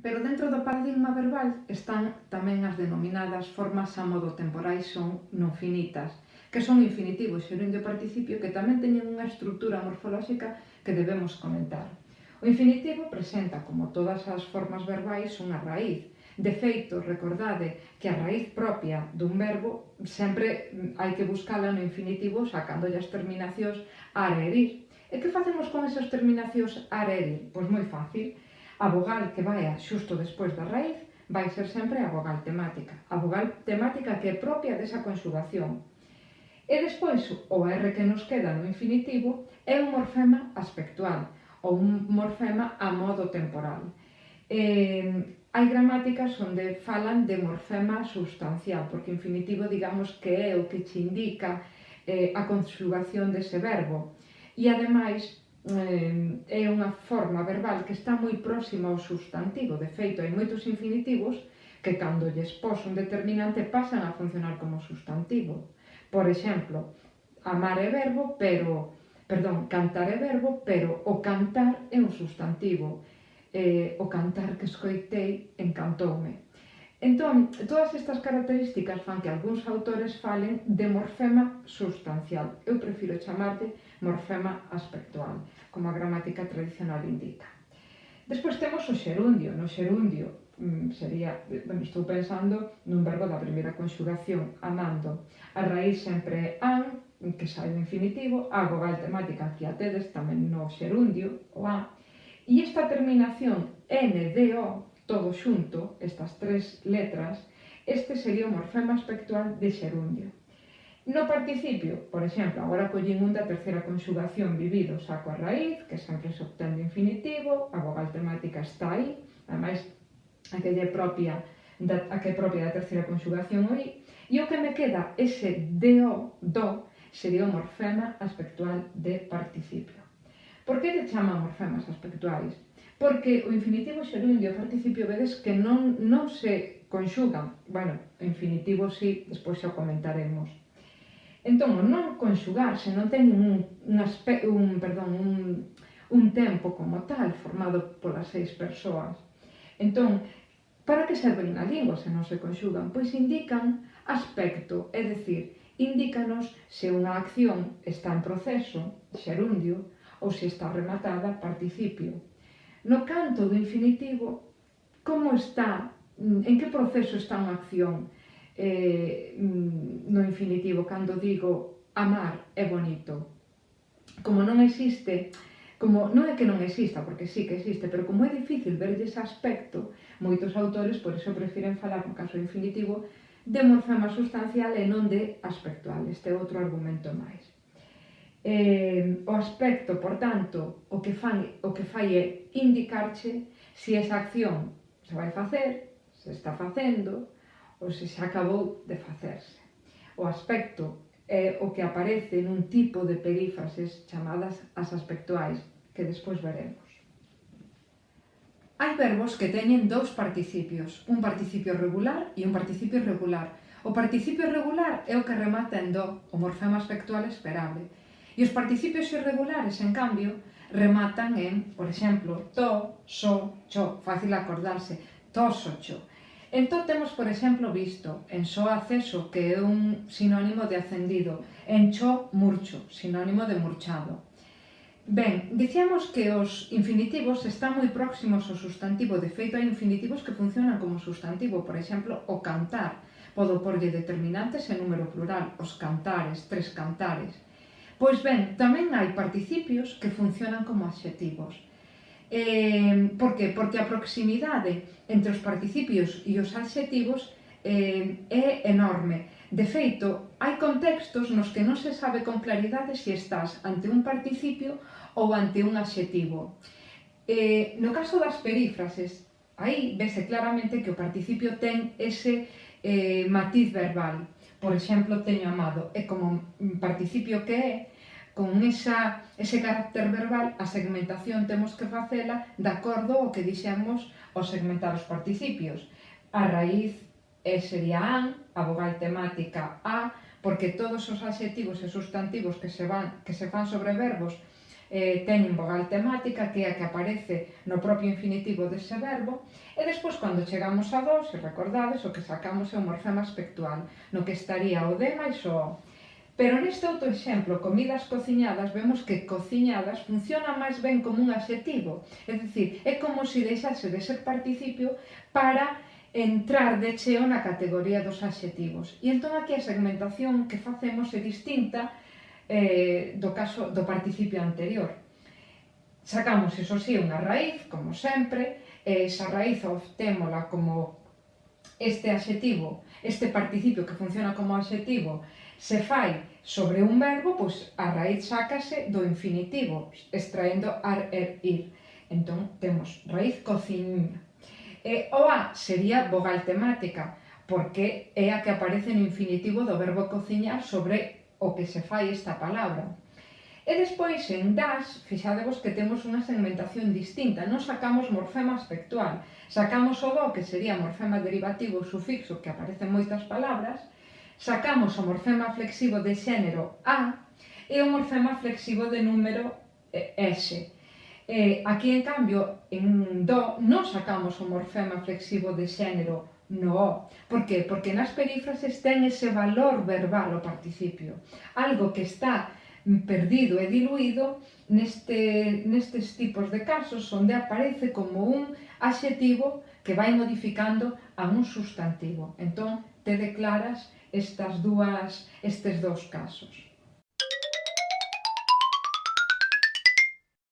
Pero dentro do paradigma verbal están tamén as denominadas formas amodo-temporais son non finitas, que son infinitivo, xerundio e participio, que tamén teñen unha estrutura morfolóxica que debemos comentar. O infinitivo presenta, como todas as formas verbais, unha raíz. De feito, recordade que a raíz propia dun verbo sempre hai que buscala no infinitivo sacándolle as terminacións ar e erir. E que facemos con esas terminacións ar e erir? Pois moi fácil. A vogal que vai xusto despois da raíz vai ser sempre a vogal temática. A vogal temática que é propia desa conxugación. E despois o R que nos queda no infinitivo é un morfema aspectual ou un morfema a modo temporal. Hai gramáticas onde falan de morfema substancial, porque o infinitivo digamos que é o que che indica a conxugación dese verbo. E ademais é unha forma verbal que está moi próxima ao substantivo. De feito, hai moitos infinitivos que cando lles pos un determinante pasan a funcionar como substantivo. Por exemplo, amar é verbo, cantar é verbo, pero o cantar é un substantivo. O cantar que escoitei encantoume. Entón, todas estas características fan que algúns autores falen de morfema substancial. Eu prefiro chamarlle morfema aspectual, como a gramática tradicional indica. Despois temos o xerundio. No xerundio sería, estou pensando nun verbo da primeira conxugación, amando. A raíz sempre é an, que sai do infinitivo, a vogal temática que a tedes tamén no xerundio, o a, e esta terminación NDO, todo xunto, estas tres letras, este sería o morfema aspectual de xerundio. No participio, por exemplo, agora collín un da terceira conxugación vivido, saco a raíz, que sempre se obtén do infinitivo, a vogal temática está aí, ademais a que é propia da terceira conxugación aí, e o que me queda, ese DO, do, sería o morfema aspectual de participio. Por que lle chaman morfemas aspectuais? Porque o infinitivo xerundio e o participio vedes que non se conxugan. Bueno, o infinitivo sí, despois xa o comentaremos. Entón, non conxugarse non teñen un tempo como tal, formado polas 6 persoas. Entón, para que serven na lingua se non se conxugan? Pois indican aspecto, é dicir, indícanos se unha acción está en proceso, xerundio, ou se está rematada, participio. No canto do infinitivo, como está, en que proceso está unha acción no infinitivo, cando digo amar é bonito? Como non existe, non é que non exista, porque sí que existe, pero como é difícil verlle ese aspecto, moitos autores por iso prefiren falar no caso do infinitivo de morfema substancial e non de aspectual. Este é outro argumento máis. O aspecto, por tanto, o que fai é indicarche se esa acción se vai facer, se está facendo, ou se xa acabou de facerse. O aspecto é o que aparece nun tipo de perífrases chamadas as aspectuais, que despois veremos. Hai verbos que teñen dous participios, un participio regular e un participio irregular. O participio regular é o que remata en do, o morfema aspectual esperable. E os participios irregulares, en cambio, rematan en, por exemplo, to, so, cho, fácil acordarse, toso, cho. Entón temos, por exemplo, visto en so acceso, que é un sinónimo de ascendido, en cho, murcho, sinónimo de murchado. Ben, dicíamos que os infinitivos están moi próximos ao substantivo. De feito, hai infinitivos que funcionan como substantivo. Por exemplo, o cantar. Podo porlle determinantes en número plural, os cantares, 3 cantares. Pois ben, tamén hai participios que funcionan como adxetivos. Por que? Porque a proximidade entre os participios e os adxetivos é enorme. De feito, hai contextos nos que non se sabe con claridade se estás ante un participio ou ante un adxetivo. No caso das perífrases, aí vese claramente que o participio ten ese matiz verbal. Por exemplo, teño amado, é como un participio que é, con ese carácter verbal, a segmentación temos que facela de acordo ao que dixemos ao segmentar os participios. A raíz sería an, a vogal temática a, porque todos os adxetivos e substantivos que se fan sobre verbos teñen vogal temática, que é a que aparece no propio infinitivo dese verbo, e despois, cando chegamos a do, se recordades, o que sacamos é o morfema aspectual, no que estaría o de máis o o. Pero neste outro exemplo, comidas cociñadas, vemos que cociñadas funciona máis ben como un adxetivo, é dicir, é como se deixase de ser participio para entrar de cheo na categoría dos adxetivos. E entón aquí a segmentación que facemos é distinta do caso do participio anterior. Sacamos, iso sí, unha raíz, como sempre, e esa raíz obtémola como este adxetivo, este participio que funciona como adxetivo, se fai sobre un verbo, pois a raíz sácase do infinitivo, extraendo ar, ir. Entón, temos raíz cociña. E o a sería vogal temática, porque é a que aparece no infinitivo do verbo cociñar sobre o que se fai esta palabra. E despois, en das, fixadevos que temos unha segmentación distinta, non sacamos morfema aspectual, sacamos o do, que sería morfema derivativo sufixo, que aparece en moitas palabras, sacamos o morfema flexivo de xénero a e o morfema flexivo de número s. Aquí, en cambio, en do, non sacamos o morfema flexivo de xénero no o. Por que? Porque nas perífrases ten ese valor verbal o participio. Algo que está perdido e diluído nestes tipos de casos onde aparece como un adxetivo que vai modificando a un substantivo. Entón, te declaras estes dous casos.